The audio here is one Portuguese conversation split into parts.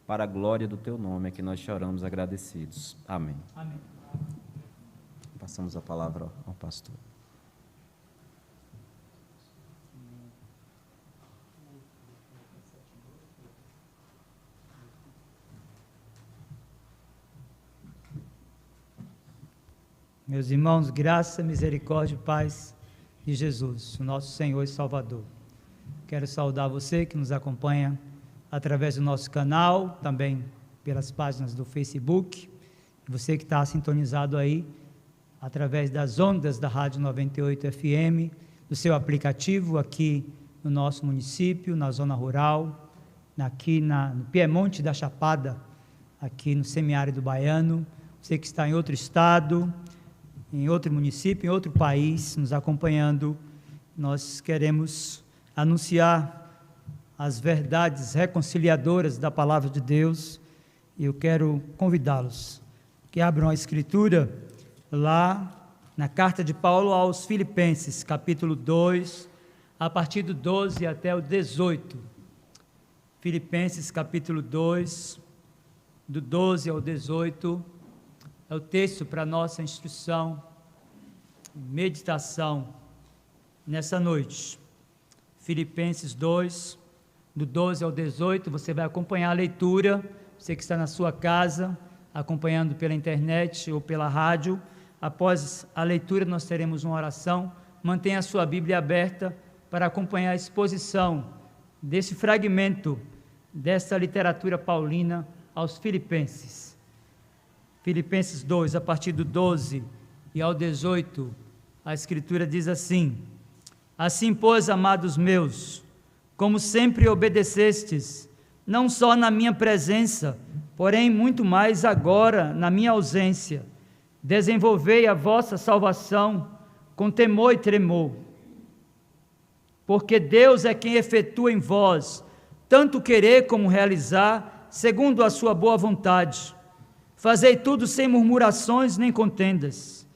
para a glória do teu nome, é que nós te oramos agradecidos. Amém. Amém. Passamos a palavra ao pastor. Meus irmãos, graça, misericórdia e paz de Jesus, o nosso Senhor e Salvador. Quero saudar você que nos acompanha através do nosso canal, também pelas páginas do Facebook, você que está sintonizado aí através das ondas da Rádio 98 FM, do seu aplicativo aqui no nosso município, na zona rural, aqui no Piemonte da Chapada, aqui no semiárido baiano, você que está em outro estado, em outro município, em outro país, nos acompanhando, nós queremos anunciar as verdades reconciliadoras da Palavra de Deus, e eu quero convidá-los que abram a Escritura lá na carta de Paulo aos Filipenses, capítulo 2, a partir do 12 até o 18. Filipenses, capítulo 2, do 12 ao 18, é o texto para a nossa instrução, meditação nessa noite. Filipenses 2, do 12 ao 18, você vai acompanhar a leitura, você que está na sua casa, acompanhando pela internet ou pela rádio. Após a leitura nós teremos uma oração. Mantenha a sua Bíblia aberta para acompanhar a exposição desse fragmento dessa literatura paulina aos Filipenses. Filipenses 2, a partir do 12 e ao 18, a Escritura diz assim: assim, pois, amados meus, como sempre obedecestes, não só na minha presença, porém muito mais agora na minha ausência, desenvolvei a vossa salvação com temor e tremor, porque Deus é quem efetua em vós, tanto querer como realizar, segundo a sua boa vontade. Fazei tudo sem murmurações nem contendas,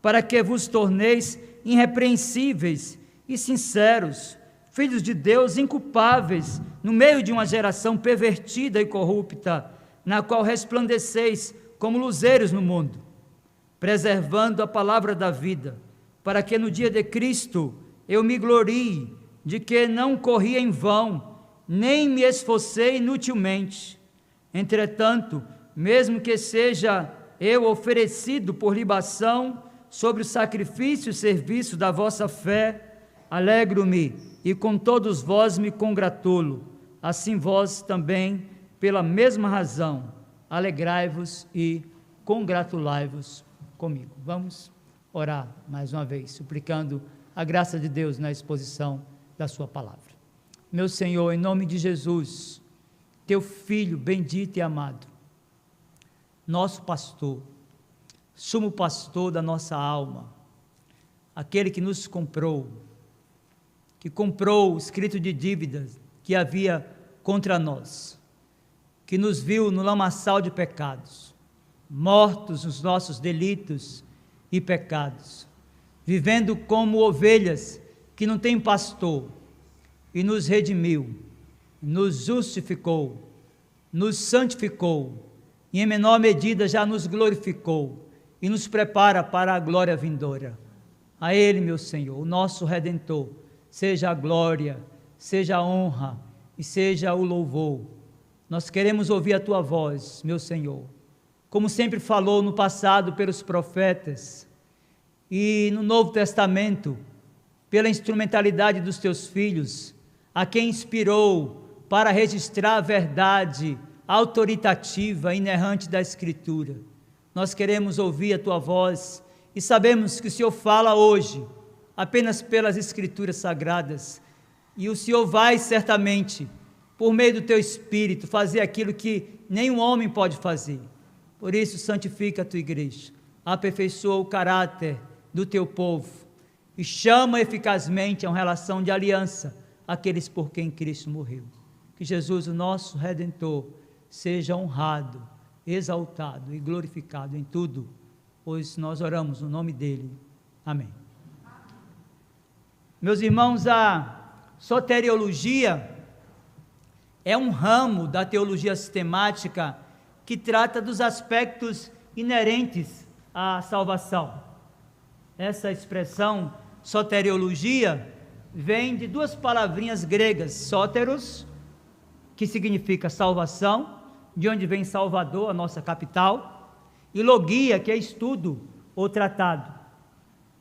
para que vos torneis irrepreensíveis e sinceros, filhos de Deus inculpáveis, no meio de uma geração pervertida e corrupta, na qual resplandeceis como luzeiros no mundo, preservando a palavra da vida, para que no dia de Cristo eu me glorie de que não corri em vão, nem me esforcei inutilmente. Entretanto, mesmo que seja eu oferecido por libação sobre o sacrifício e serviço da vossa fé, alegro-me e com todos vós me congratulo. Assim vós também, pela mesma razão, alegrai-vos e congratulai-vos comigo. Vamos orar mais uma vez, suplicando a graça de Deus na exposição da sua palavra. Meu Senhor, em nome de Jesus, teu Filho bendito e amado, nosso pastor, sumo pastor da nossa alma, aquele que nos comprou, que comprou o escrito de dívidas que havia contra nós, que nos viu no lamaçal de pecados, mortos nos nossos delitos e pecados, vivendo como ovelhas que não têm pastor, e nos redimiu, nos justificou, nos santificou, e em menor medida já nos glorificou, e nos prepara para a glória vindoura. A Ele, meu Senhor, o nosso Redentor, seja a glória, seja a honra e seja o louvor. Nós queremos ouvir a Tua voz, meu Senhor, como sempre falou no passado pelos profetas e no Novo Testamento, pela instrumentalidade dos Teus filhos, a quem inspirou para registrar a verdade autoritativa, inerrante da Escritura. Nós queremos ouvir a Tua voz e sabemos que o Senhor fala hoje apenas pelas Escrituras Sagradas, e o Senhor vai certamente, por meio do Teu Espírito, fazer aquilo que nenhum homem pode fazer. Por isso, santifica a Tua igreja, aperfeiçoa o caráter do Teu povo e chama eficazmente a uma relação de aliança aqueles por quem Cristo morreu. Que Jesus, o nosso Redentor, seja honrado, exaltado e glorificado em tudo, pois nós oramos no nome dEle. Amém. Meus irmãos, a soteriologia é um ramo da teologia sistemática que trata dos aspectos inerentes à salvação. Essa expressão soteriologia vem de duas palavrinhas gregas, soteros, que significa salvação, de onde vem Salvador, a nossa capital, e logia, que é estudo ou tratado.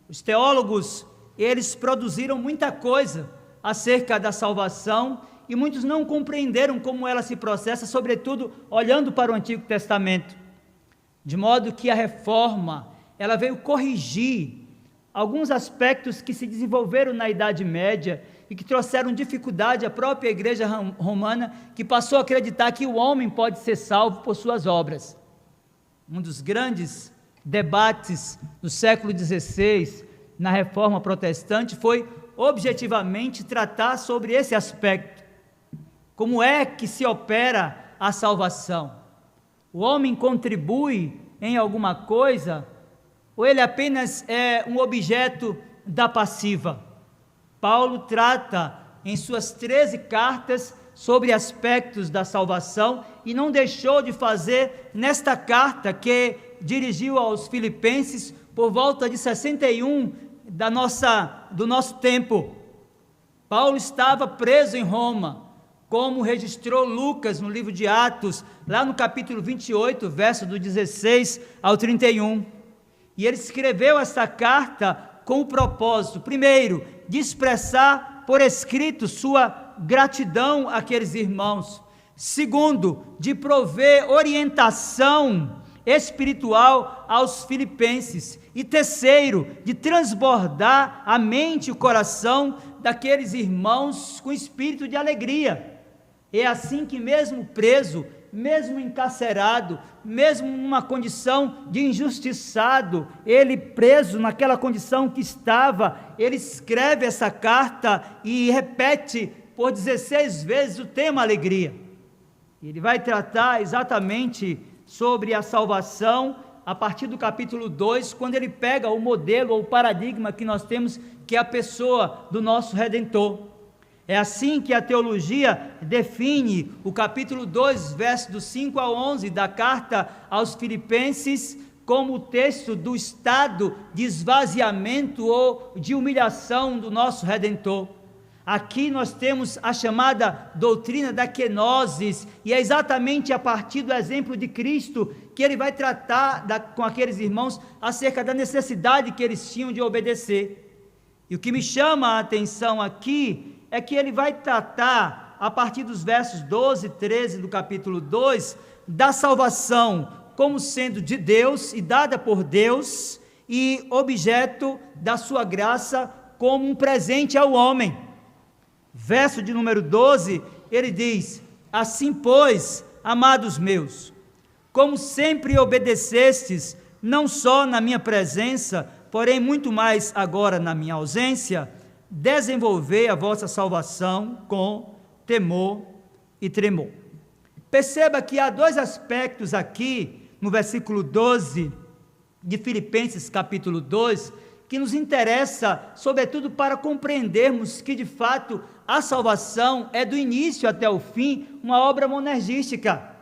Os teólogos, eles produziram muita coisa acerca da salvação e muitos não compreenderam como ela se processa, sobretudo olhando para o Antigo Testamento, de modo que a reforma, ela veio corrigir alguns aspectos que se desenvolveram na Idade Média e que trouxeram dificuldade à própria igreja romana, que passou a acreditar que o homem pode ser salvo por suas obras. Um dos grandes debates do século XVI, na Reforma Protestante, foi objetivamente tratar sobre esse aspecto. Como é que se opera a salvação? O homem contribui em alguma coisa ou ele apenas é um objeto da passiva? Paulo trata em suas 13 cartas sobre aspectos da salvação e não deixou de fazer nesta carta que dirigiu aos Filipenses por volta de 61 do nosso tempo. Paulo estava preso em Roma, como registrou Lucas no livro de Atos, lá no capítulo 28, verso do 16 ao 31. E ele escreveu essa carta com o propósito, primeiro, de expressar por escrito sua gratidão àqueles irmãos. Segundo, de prover orientação espiritual aos filipenses. E terceiro, de transbordar a mente e o coração daqueles irmãos com espírito de alegria. É assim que mesmo preso, mesmo encarcerado, mesmo numa condição de injustiçado, ele preso naquela condição que estava, ele escreve essa carta e repete por 16 vezes o tema alegria. Ele vai tratar exatamente sobre a salvação a partir do capítulo 2, quando ele pega o modelo ou o paradigma que nós temos, que é a pessoa do nosso Redentor. É assim que a teologia define o capítulo 2, versos do 5 ao 11 da carta aos Filipenses, como o texto do estado de esvaziamento ou de humilhação do nosso Redentor. Aqui nós temos a chamada doutrina da kenosis, e é exatamente a partir do exemplo de Cristo que ele vai tratar com aqueles irmãos acerca da necessidade que eles tinham de obedecer. E o que me chama a atenção aqui é que ele vai tratar, a partir dos versos 12 e 13 do capítulo 2, da salvação como sendo de Deus e dada por Deus, e objeto da sua graça como um presente ao homem. Verso de número 12, ele diz: assim, pois, amados meus, como sempre obedecestes, não só na minha presença, porém muito mais agora na minha ausência, desenvolvei a vossa salvação com temor e tremor. Perceba que há dois aspectos aqui, no versículo 12 de Filipenses capítulo 2, que nos interessa, sobretudo para compreendermos que de fato a salvação é do início até o fim uma obra monergística.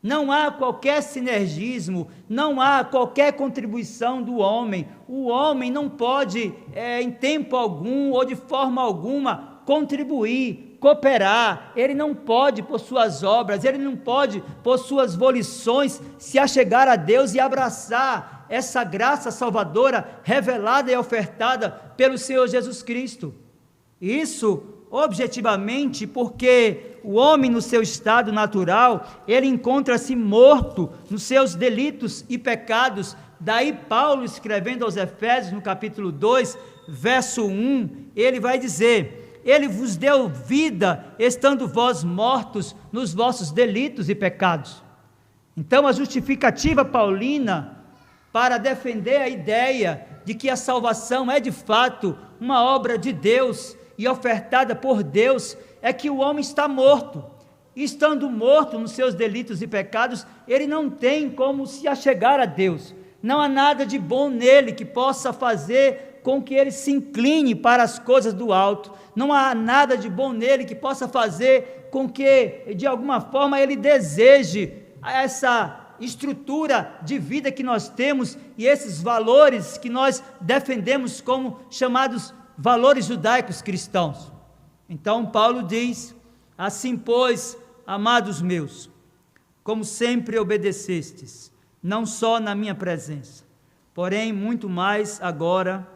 Não há qualquer sinergismo, não há qualquer contribuição do homem. O homem não pode, em tempo algum ou de forma alguma, contribuir, cooperar. Ele não pode, por suas obras, ele não pode, por suas volições, se achegar a Deus e abraçar essa graça salvadora revelada e ofertada pelo Senhor Jesus Cristo. Isso, objetivamente, porque o homem no seu estado natural, ele encontra-se morto nos seus delitos e pecados. Daí Paulo, escrevendo aos Efésios, no capítulo 2, verso 1, ele vai dizer: ele vos deu vida, estando vós mortos nos vossos delitos e pecados. Então a justificativa paulina para defender a ideia de que a salvação é de fato uma obra de Deus e ofertada por Deus, é que o homem está morto, e estando morto nos seus delitos e pecados, ele não tem como se achegar a Deus, não há nada de bom nele que possa fazer com que ele se incline para as coisas do alto. Não há nada de bom nele que possa fazer com que, de alguma forma, ele deseje essa estrutura de vida que nós temos e esses valores que nós defendemos como chamados valores judaicos cristãos. Então Paulo diz: assim pois, amados meus, como sempre obedecestes, não só na minha presença, porém muito mais agora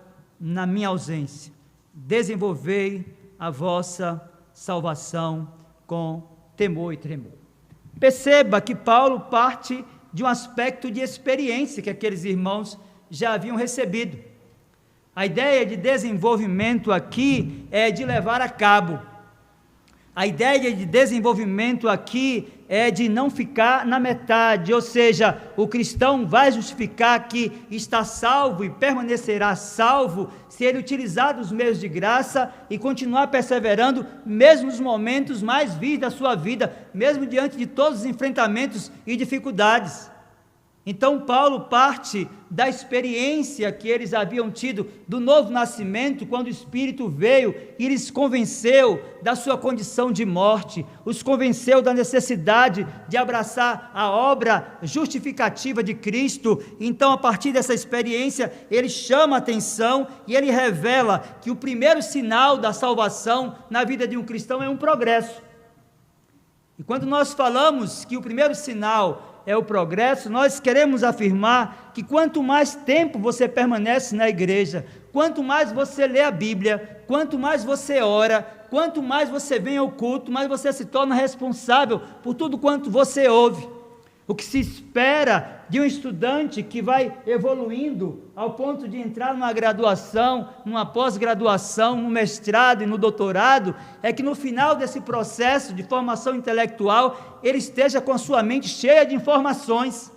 na minha ausência, desenvolvei a vossa salvação com temor e tremor. Perceba que Paulo parte de um aspecto de experiência que aqueles irmãos já haviam recebido. A ideia de desenvolvimento aqui é de levar a cabo. A ideia de desenvolvimento aqui é de não ficar na metade, ou seja, o cristão vai justificar que está salvo e permanecerá salvo se ele utilizar dos meios de graça e continuar perseverando, mesmo nos momentos mais vis da sua vida, mesmo diante de todos os enfrentamentos e dificuldades. Então Paulo parte da experiência que eles haviam tido do novo nascimento, quando o Espírito veio e lhes convenceu da sua condição de morte, os convenceu da necessidade de abraçar a obra justificativa de Cristo. Então, a partir dessa experiência, ele chama a atenção e ele revela que o primeiro sinal da salvação na vida de um cristão é um progresso. E quando nós falamos que o primeiro sinal é o progresso, nós queremos afirmar que quanto mais tempo você permanece na igreja, quanto mais você lê a Bíblia, quanto mais você ora, quanto mais você vem ao culto, mais você se torna responsável por tudo quanto você ouve. O que se espera de um estudante que vai evoluindo ao ponto de entrar numa graduação, numa pós-graduação, no mestrado e no doutorado, é que no final desse processo de formação intelectual, ele esteja com a sua mente cheia de informações.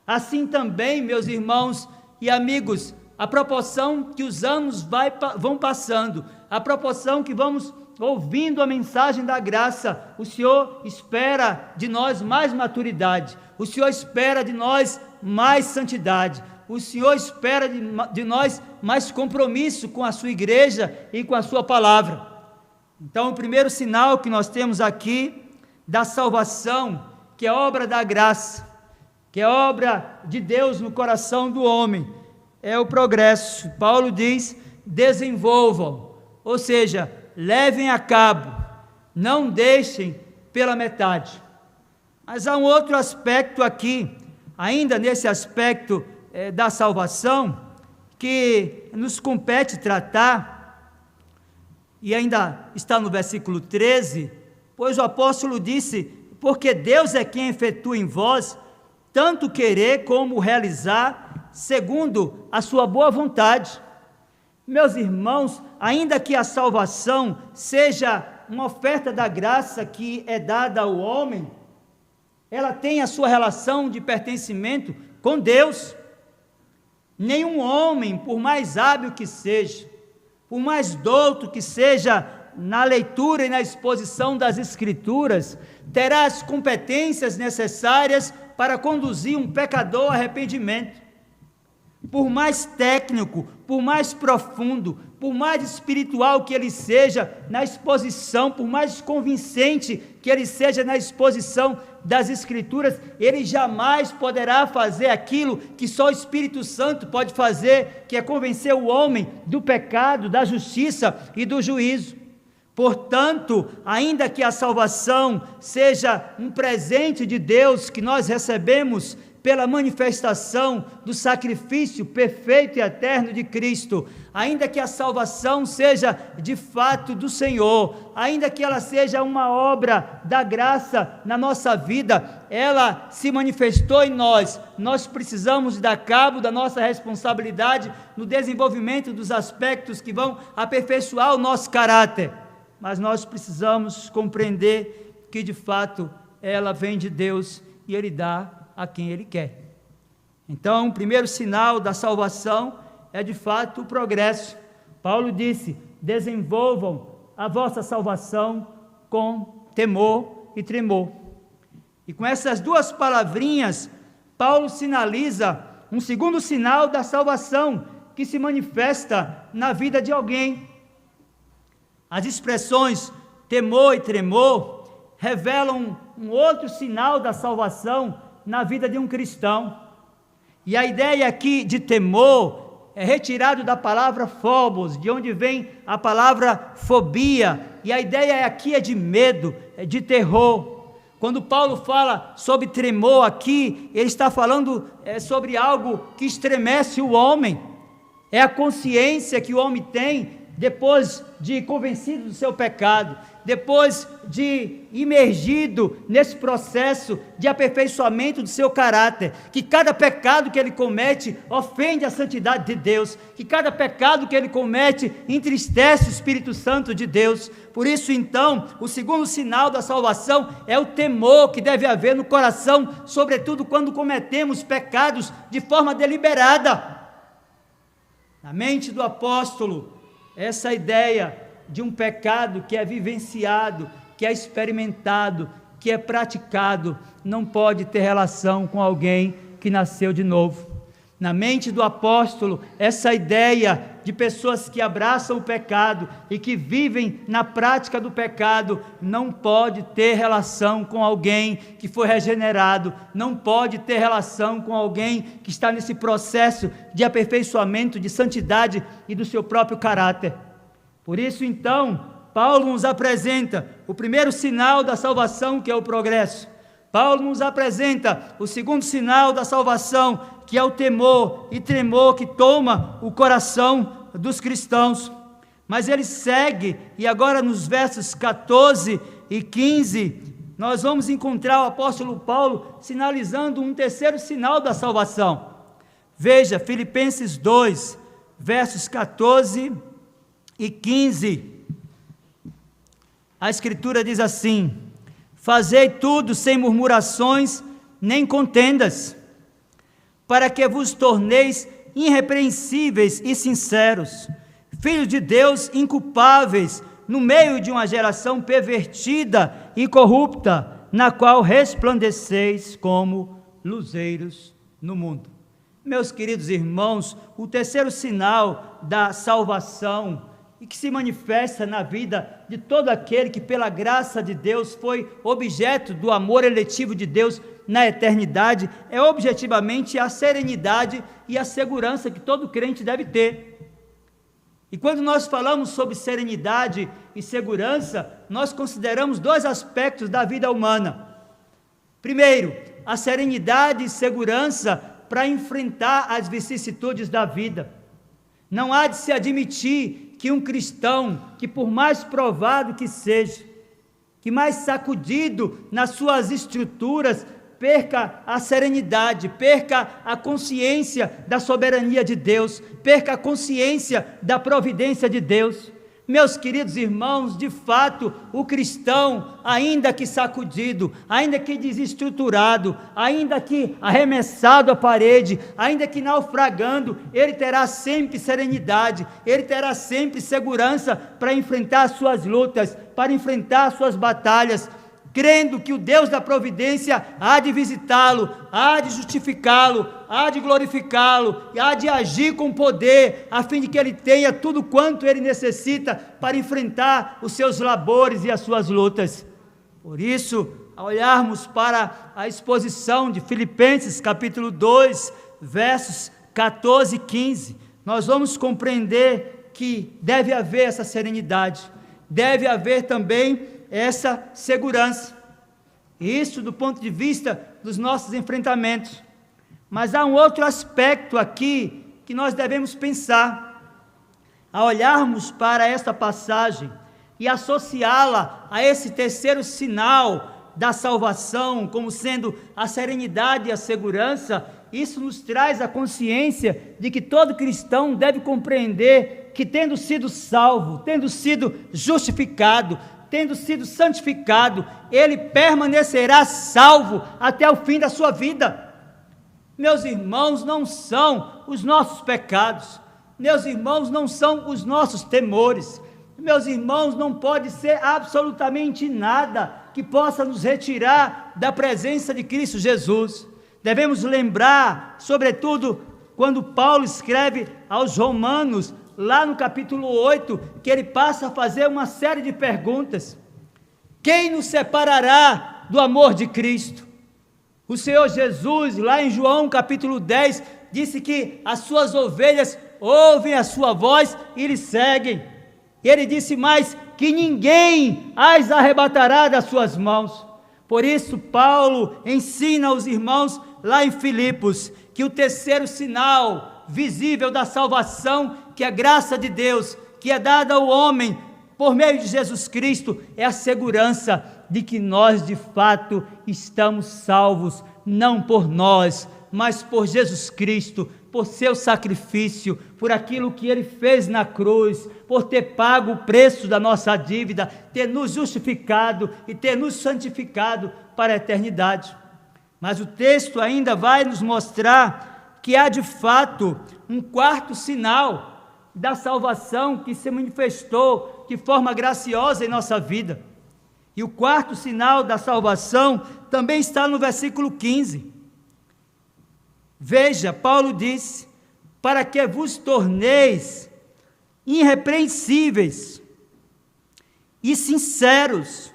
Assim também, meus irmãos e amigos, a proporção que os anos vão passando, a proporção que vamos ouvindo a mensagem da graça, o Senhor espera de nós mais maturidade, o Senhor espera de nós mais santidade, o Senhor espera de nós mais compromisso com a sua igreja e com a sua palavra. Então, o primeiro sinal que nós temos aqui da salvação, que é obra da graça, que é obra de Deus no coração do homem, é o progresso. Paulo diz: desenvolvam, ou seja, levem a cabo, não deixem pela metade. Mas há um outro aspecto aqui, ainda nesse aspecto da salvação, que nos compete tratar, e ainda está no versículo 13, pois o apóstolo disse: porque Deus é quem efetua em vós, tanto querer como realizar, segundo a sua boa vontade. Meus irmãos, ainda que a salvação seja uma oferta da graça que é dada ao homem, ela tem a sua relação de pertencimento com Deus. Nenhum homem, por mais hábil que seja, por mais douto que seja na leitura e na exposição das Escrituras, terá as competências necessárias para conduzir um pecador ao arrependimento. Por mais técnico, por mais profundo, por mais espiritual que ele seja na exposição, por mais convincente que ele seja na exposição das Escrituras, ele jamais poderá fazer aquilo que só o Espírito Santo pode fazer, que é convencer o homem do pecado, da justiça e do juízo. Portanto, ainda que a salvação seja um presente de Deus que nós recebemos pela manifestação do sacrifício perfeito e eterno de Cristo, ainda que a salvação seja de fato do Senhor, ainda que ela seja uma obra da graça na nossa vida, ela se manifestou em nós. Nós precisamos dar cabo da nossa responsabilidade no desenvolvimento dos aspectos que vão aperfeiçoar o nosso caráter, mas nós precisamos compreender que de fato ela vem de Deus e Ele dá a quem Ele quer. Então, o primeiro sinal da salvação é de fato o progresso. Paulo disse: desenvolvam a vossa salvação com temor e tremor. E com essas duas palavrinhas, Paulo sinaliza um segundo sinal da salvação, que se manifesta na vida de alguém. As expressões temor e tremor revelam um outro sinal da salvação na vida de um cristão. E a ideia aqui de temor é retirado da palavra phobos, de onde vem a palavra fobia, e a ideia aqui é de medo, é de terror. Quando Paulo fala sobre tremor aqui, ele está falando sobre algo que estremece o homem, é a consciência que o homem tem depois de convencido do seu pecado, depois de imergido nesse processo de aperfeiçoamento do seu caráter, que cada pecado que ele comete ofende a santidade de Deus, que cada pecado que ele comete entristece o Espírito Santo de Deus. Por isso, então, o segundo sinal da salvação é o temor que deve haver no coração, sobretudo quando cometemos pecados de forma deliberada. Na mente do apóstolo, essa ideia de um pecado que é vivenciado, que é experimentado, que é praticado, não pode ter relação com alguém que nasceu de novo. Na mente do apóstolo, essa ideia de pessoas que abraçam o pecado e que vivem na prática do pecado, não pode ter relação com alguém que foi regenerado, não pode ter relação com alguém que está nesse processo de aperfeiçoamento, de santidade e do seu próprio caráter. Por isso, então, Paulo nos apresenta o primeiro sinal da salvação, que é o progresso. Paulo nos apresenta o segundo sinal da salvação, que é o temor e tremor que toma o coração dos cristãos. Mas ele segue, e agora nos versos 14 e 15, nós vamos encontrar o apóstolo Paulo sinalizando um terceiro sinal da salvação. Veja, Filipenses 2, versos 14 e 15, a Escritura diz assim: fazei tudo sem murmurações nem contendas, para que vos torneis irrepreensíveis e sinceros, filhos de Deus inculpáveis, no meio de uma geração pervertida e corrupta, na qual resplandeceis como luzeiros no mundo. Meus queridos irmãos, o terceiro sinal da salvação, e que se manifesta na vida de todo aquele que pela graça de Deus foi objeto do amor eletivo de Deus na eternidade, é objetivamente a serenidade e a segurança que todo crente deve ter. E quando nós falamos sobre serenidade e segurança, nós consideramos dois aspectos da vida humana. Primeiro, a serenidade e segurança para enfrentar as vicissitudes da vida. Não há de se admitir que um cristão, que por mais provado que seja, que mais sacudido nas suas estruturas, perca a serenidade, perca a consciência da soberania de Deus, perca a consciência da providência de Deus. Meus queridos irmãos, de fato, o cristão, ainda que sacudido, ainda que desestruturado, ainda que arremessado à parede, ainda que naufragando, ele terá sempre serenidade, ele terá sempre segurança para enfrentar as suas lutas, para enfrentar as suas batalhas, crendo que o Deus da providência há de visitá-lo, há de justificá-lo, há de glorificá-lo, e há de agir com poder, a fim de que ele tenha tudo quanto ele necessita para enfrentar os seus labores e as suas lutas. Por isso, ao olharmos para a exposição de Filipenses capítulo 2, versos 14 e 15, nós vamos compreender que deve haver essa serenidade, deve haver também essa segurança, isso do ponto de vista dos nossos enfrentamentos. Mas há um outro aspecto aqui que nós devemos pensar, ao olharmos para esta passagem e associá-la a esse terceiro sinal da salvação, como sendo a serenidade e a segurança. Isso nos traz a consciência de que todo cristão deve compreender que, tendo sido salvo, tendo sido justificado, tendo sido santificado, ele permanecerá salvo até o fim da sua vida. Meus irmãos, não são os nossos pecados, meus irmãos, não são os nossos temores, meus irmãos, não pode ser absolutamente nada que possa nos retirar da presença de Cristo Jesus. Devemos lembrar, sobretudo, quando Paulo escreve aos Romanos, lá no capítulo 8, que ele passa a fazer uma série de perguntas. Quem nos separará do amor de Cristo? O Senhor Jesus, lá em João capítulo 10, disse que as suas ovelhas ouvem a sua voz e lhe seguem. Ele disse mais, que ninguém as arrebatará das suas mãos. Por isso Paulo ensina aos irmãos lá em Filipos, que o terceiro sinal visível da salvação, que é a graça de Deus, que é dada ao homem por meio de Jesus Cristo, é a segurança de que nós de fato estamos salvos, não por nós, mas por Jesus Cristo, por seu sacrifício, por aquilo que Ele fez na cruz, por ter pago o preço da nossa dívida, ter nos justificado e ter nos santificado para a eternidade. Mas o texto ainda vai nos mostrar que há de fato um quarto sinal da salvação que se manifestou de forma graciosa em nossa vida. E o quarto sinal da salvação também está no versículo 15. Veja, Paulo disse, para que vos torneis irrepreensíveis e sinceros,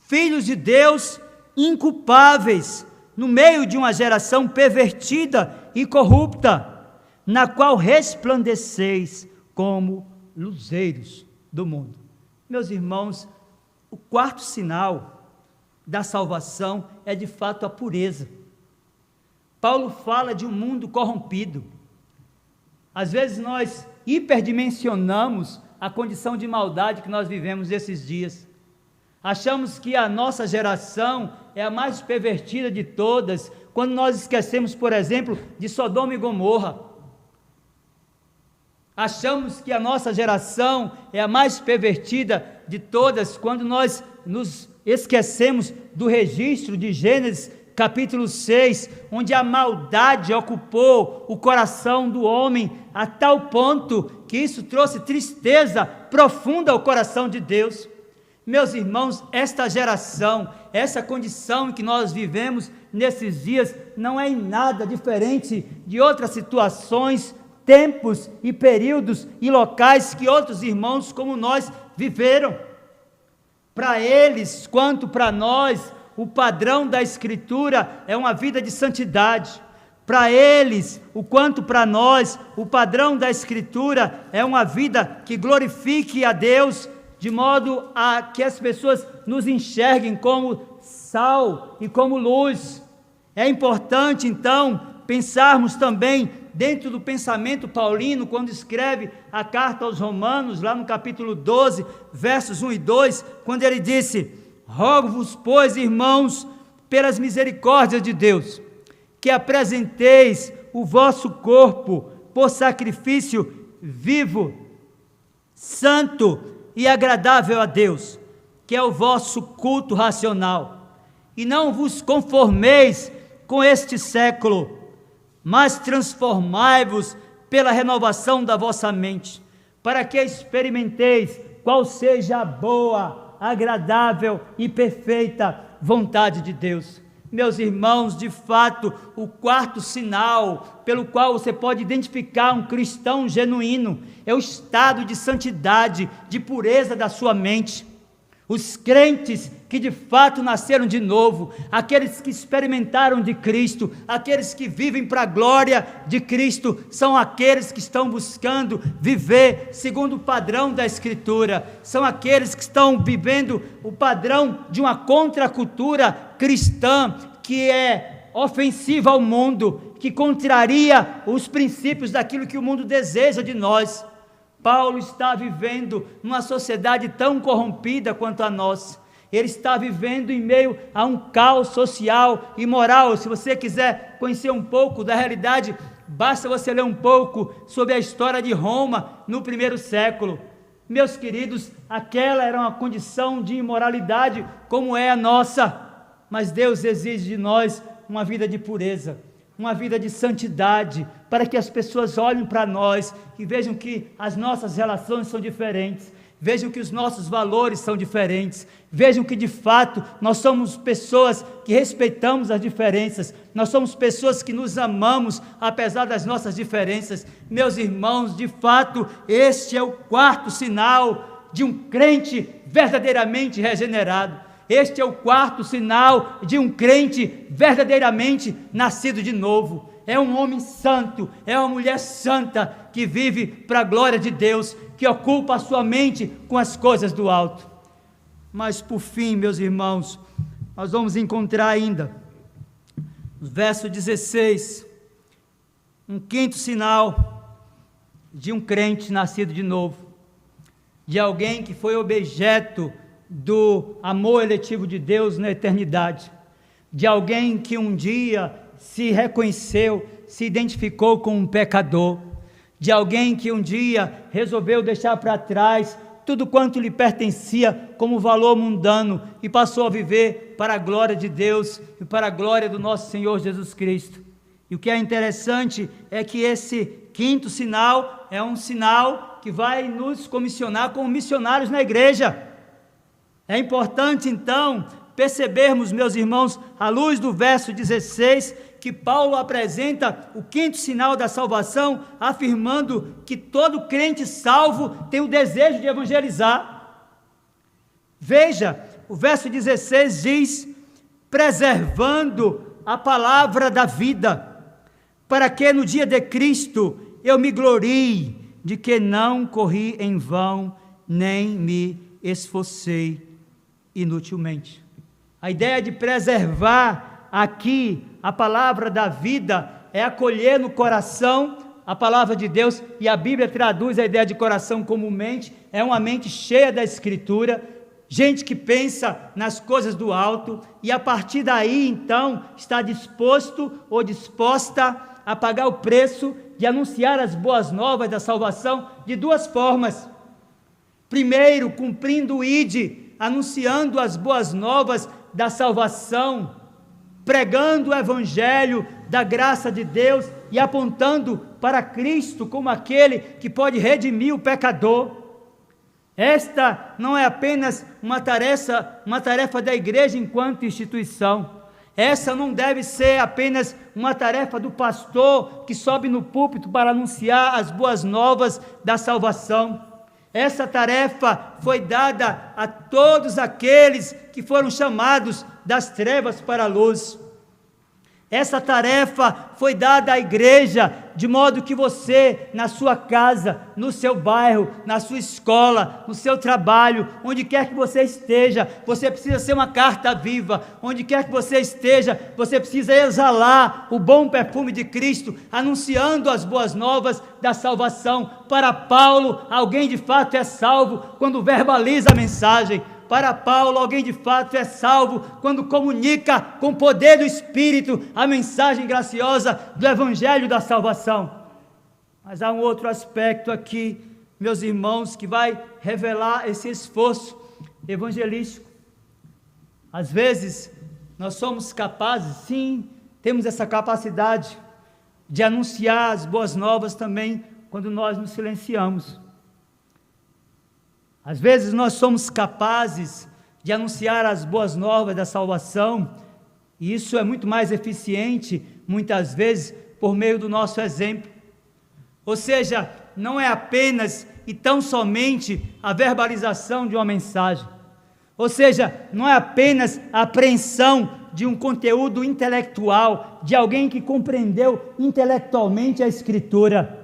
filhos de Deus inculpáveis, no meio de uma geração pervertida e corrupta, na qual resplandeceis como luzeiros do mundo. Meus irmãos, o quarto sinal da salvação é de fato a pureza. Paulo fala de um mundo corrompido. Às vezes nós hiperdimensionamos a condição de maldade que nós vivemos esses dias. Achamos que a nossa geração é a mais pervertida de todas, quando nós esquecemos, por exemplo, de Sodoma e Gomorra. Achamos que a nossa geração é a mais pervertida de todas, quando nós nos esquecemos do registro de Gênesis capítulo 6, onde a maldade ocupou o coração do homem a tal ponto que isso trouxe tristeza profunda ao coração de Deus. Meus irmãos, esta geração, essa condição em que nós vivemos nesses dias, não é em nada diferente de outras situações, tempos e períodos e locais que outros irmãos como nós viveram. Para eles, quanto para nós, o padrão da Escritura é uma vida de santidade. Para eles, o quanto para nós, o padrão da Escritura é uma vida que glorifique a Deus, de modo a que as pessoas nos enxerguem como sal e como luz. É importante, então, pensarmos também dentro do pensamento paulino, quando escreve a carta aos Romanos, lá no capítulo 12, versos 1 e 2, quando ele disse: rogo-vos, pois, irmãos, pelas misericórdias de Deus, que apresenteis o vosso corpo por sacrifício vivo, santo e agradável a Deus, que é o vosso culto racional, e não vos conformeis com este século, mas transformai-vos pela renovação da vossa mente, para que experimenteis qual seja a boa, agradável e perfeita vontade de Deus. Meus irmãos, de fato, o quarto sinal pelo qual você pode identificar um cristão genuíno é o estado de santidade, de pureza da sua mente. Os crentes que de fato nasceram de novo, aqueles que experimentaram de Cristo, aqueles que vivem para a glória de Cristo, são aqueles que estão buscando viver segundo o padrão da Escritura, são aqueles que estão vivendo o padrão de uma contracultura cristã, que é ofensiva ao mundo, que contraria os princípios daquilo que o mundo deseja de nós. Paulo está vivendo numa sociedade tão corrompida quanto a nossa. Ele está vivendo em meio a um caos social e moral. Se você quiser conhecer um pouco da realidade, basta você ler um pouco sobre a história de Roma no primeiro século. Meus queridos, aquela era uma condição de imoralidade como é a nossa, mas Deus exige de nós uma vida de pureza, uma vida de santidade, para que as pessoas olhem para nós e vejam que as nossas relações são diferentes, vejam que os nossos valores são diferentes, vejam que de fato nós somos pessoas que respeitamos as diferenças, nós somos pessoas que nos amamos apesar das nossas diferenças. Meus irmãos, de fato, este é o quarto sinal de um crente verdadeiramente regenerado. Este é o quarto sinal de um crente verdadeiramente nascido de novo. É um homem santo, é uma mulher santa que vive para a glória de Deus, que ocupa a sua mente com as coisas do alto. Mas por fim, meus irmãos, nós vamos encontrar ainda, no verso 16, um quinto sinal de um crente nascido de novo, de alguém que foi objeto do amor eletivo de Deus na eternidade, de alguém que um dia se reconheceu, se identificou com um pecador, de alguém que um dia resolveu deixar para trás tudo quanto lhe pertencia como valor mundano e passou a viver para a glória de Deus e para a glória do nosso Senhor Jesus Cristo. E o que é interessante é que esse quinto sinal é um sinal que vai nos comissionar como missionários na igreja. É importante então percebermos, meus irmãos, à luz do verso 16, que Paulo apresenta o quinto sinal da salvação, afirmando que todo crente salvo tem o desejo de evangelizar. Veja, o verso 16 diz: preservando a palavra da vida, para que no dia de Cristo eu me glorie de que não corri em vão, nem me esforcei inutilmente. A ideia de preservar aqui a palavra da vida é acolher no coração a palavra de Deus, e a Bíblia traduz a ideia de coração como mente, é uma mente cheia da Escritura, gente que pensa nas coisas do alto, e a partir daí então está disposto ou disposta a pagar o preço de anunciar as boas novas da salvação de duas formas. Primeiro, cumprindo o ID, anunciando as boas novas da salvação, pregando o evangelho da graça de Deus e apontando para Cristo como aquele que pode redimir o pecador. Esta não é apenas uma tarefa da igreja enquanto instituição. Essa não deve ser apenas uma tarefa do pastor que sobe no púlpito para anunciar as boas novas da salvação. Essa tarefa foi dada a todos aqueles que foram chamados das trevas para a luz. Essa tarefa foi dada à igreja, de modo que você, na sua casa, no seu bairro, na sua escola, no seu trabalho, onde quer que você esteja, você precisa ser uma carta viva. Onde quer que você esteja, você precisa exalar o bom perfume de Cristo, anunciando as boas novas da salvação. Para Paulo, alguém de fato é salvo quando verbaliza a mensagem. Para Paulo, alguém de fato é salvo quando comunica com o poder do Espírito a mensagem graciosa do Evangelho da salvação. Mas há um outro aspecto aqui, meus irmãos, que vai revelar esse esforço evangelístico. Às vezes, nós somos capazes, sim, temos essa capacidade de anunciar as boas novas também quando nós nos silenciamos. Às vezes nós somos capazes de anunciar as boas novas da salvação, e isso é muito mais eficiente, muitas vezes, por meio do nosso exemplo. Ou seja, não é apenas e tão somente a verbalização de uma mensagem. Ou seja, não é apenas a apreensão de um conteúdo intelectual, de alguém que compreendeu intelectualmente a Escritura.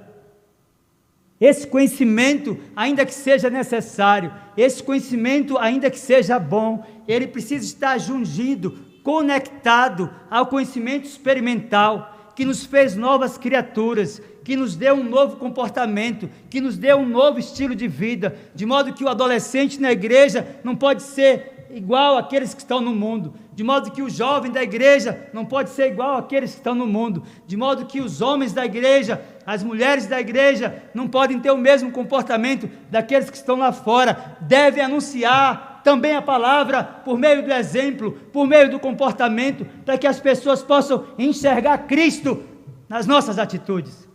Esse conhecimento, ainda que seja necessário, esse conhecimento, ainda que seja bom, ele precisa estar jungido, conectado ao conhecimento experimental, que nos fez novas criaturas, que nos deu um novo comportamento, que nos deu um novo estilo de vida, de modo que o adolescente na igreja não pode ser igual àqueles que estão no mundo, de modo que o jovem da igreja não pode ser igual àqueles que estão no mundo, de modo que os homens da igreja, as mulheres da igreja não podem ter o mesmo comportamento daqueles que estão lá fora. Devem anunciar também a palavra por meio do exemplo, por meio do comportamento, para que as pessoas possam enxergar Cristo nas nossas atitudes.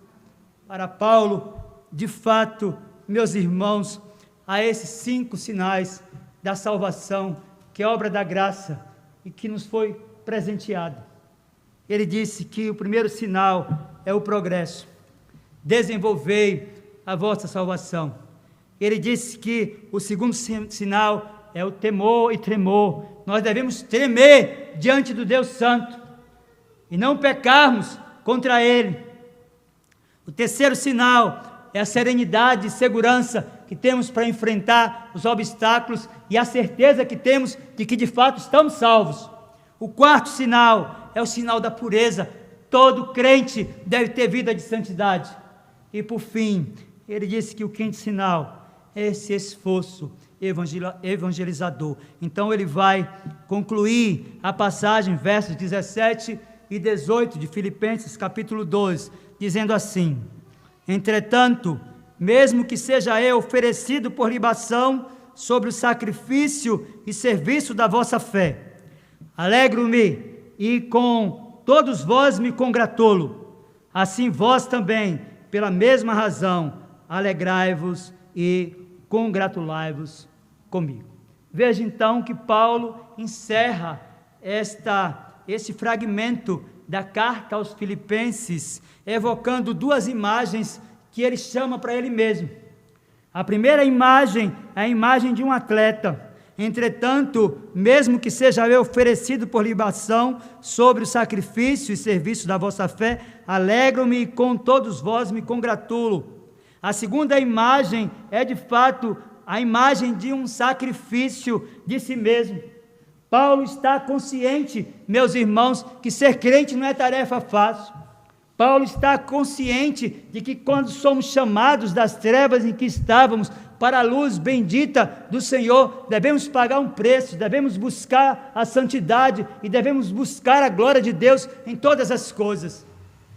Para Paulo, de fato, meus irmãos, a esses 5 sinais da salvação, que é obra da graça e que nos foi presenteada. Ele disse que o primeiro sinal é o progresso. Desenvolvei a vossa salvação. Ele disse que o segundo sinal é o temor e tremor. Nós devemos tremer diante do Deus Santo e não pecarmos contra Ele. O terceiro sinal é a serenidade e segurança que temos para enfrentar os obstáculos e a certeza que temos de que de fato estamos salvos. O quarto sinal é o sinal da pureza. Todo crente deve ter vida de santidade. E por fim, ele disse que o quinto sinal é esse esforço evangelizador. Então ele vai concluir a passagem, versos 17 e 18 de Filipenses capítulo 2, dizendo assim: entretanto, mesmo que seja eu oferecido por libação sobre o sacrifício e serviço da vossa fé, alegro-me e com todos vós me congratulo. Assim vós também, pela mesma razão, alegrai-vos e congratulai-vos comigo. Veja então que Paulo encerra esse fragmento da carta aos Filipenses, evocando 2 imagens que ele chama para ele mesmo. A primeira imagem é a imagem de um atleta. Entretanto, mesmo que seja eu oferecido por libação sobre o sacrifício e serviço da vossa fé, alegro-me e com todos vós me congratulo. A segunda imagem é de fato a imagem de um sacrifício de si mesmo. Paulo está consciente, meus irmãos, que ser crente não é tarefa fácil. Paulo está consciente de que quando somos chamados das trevas em que estávamos para a luz bendita do Senhor, devemos pagar um preço, devemos buscar a santidade e devemos buscar a glória de Deus em todas as coisas.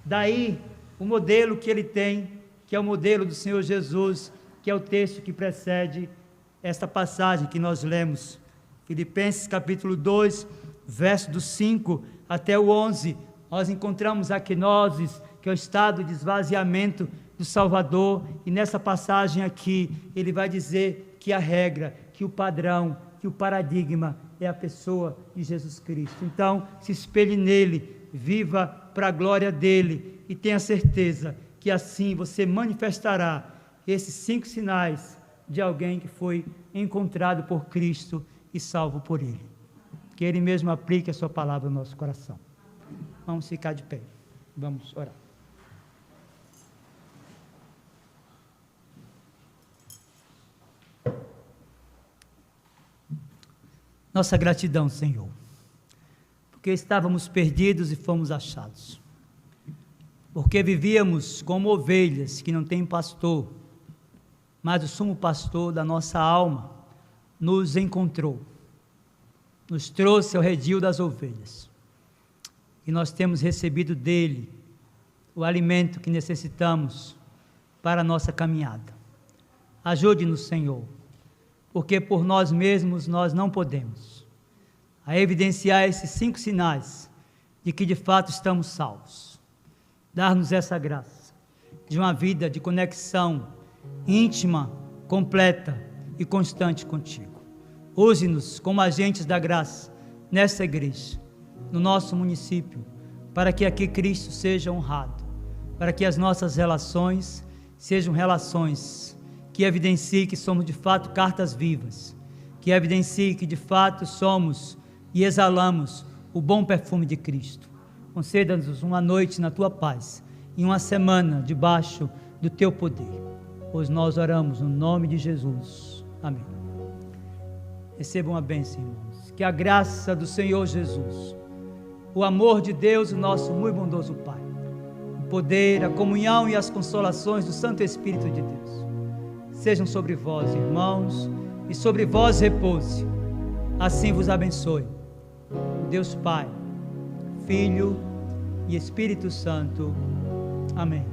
Daí o modelo que ele tem, que é o modelo do Senhor Jesus, que é o texto que precede esta passagem que nós lemos. Filipenses capítulo 2, verso do 5 até o 11, nós encontramos a quenoses, que é o estado de esvaziamento do Salvador, e nessa passagem aqui, ele vai dizer que a regra, que o padrão, que o paradigma é a pessoa de Jesus Cristo. Então, se espelhe nele, viva para a glória dele, e tenha certeza que assim você manifestará esses 5 sinais de alguém que foi encontrado por Cristo e salvo por Ele. Que Ele mesmo aplique a sua palavra no nosso coração. Vamos ficar de pé. Vamos orar. Nossa gratidão, Senhor, porque estávamos perdidos e fomos achados. Porque vivíamos como ovelhas que não têm pastor, mas o sumo pastor da nossa alma nos encontrou, nos trouxe ao redil das ovelhas, e nós temos recebido dele o alimento que necessitamos para a nossa caminhada. Ajude-nos, Senhor, porque por nós mesmos nós não podemos, a evidenciar esses 5 sinais de que de fato estamos salvos. Dar-nos essa graça de uma vida de conexão íntima, completa e constante contigo. Use-nos como agentes da graça nessa igreja, no nosso município, para que aqui Cristo seja honrado, para que as nossas relações sejam relações que evidenciem que somos de fato cartas vivas, que evidenciem que de fato somos e exalamos o bom perfume de Cristo. Conceda-nos uma noite na Tua paz e uma semana debaixo do Teu poder, pois nós oramos no nome de Jesus. Amém. Recebam a bênção, irmãos. Que a graça do Senhor Jesus, o amor de Deus, o nosso muito bondoso Pai, o poder, a comunhão e as consolações do Santo Espírito de Deus, sejam sobre vós, irmãos, e sobre vós repouse. Assim vos abençoe Deus Pai, Filho e Espírito Santo. Amém.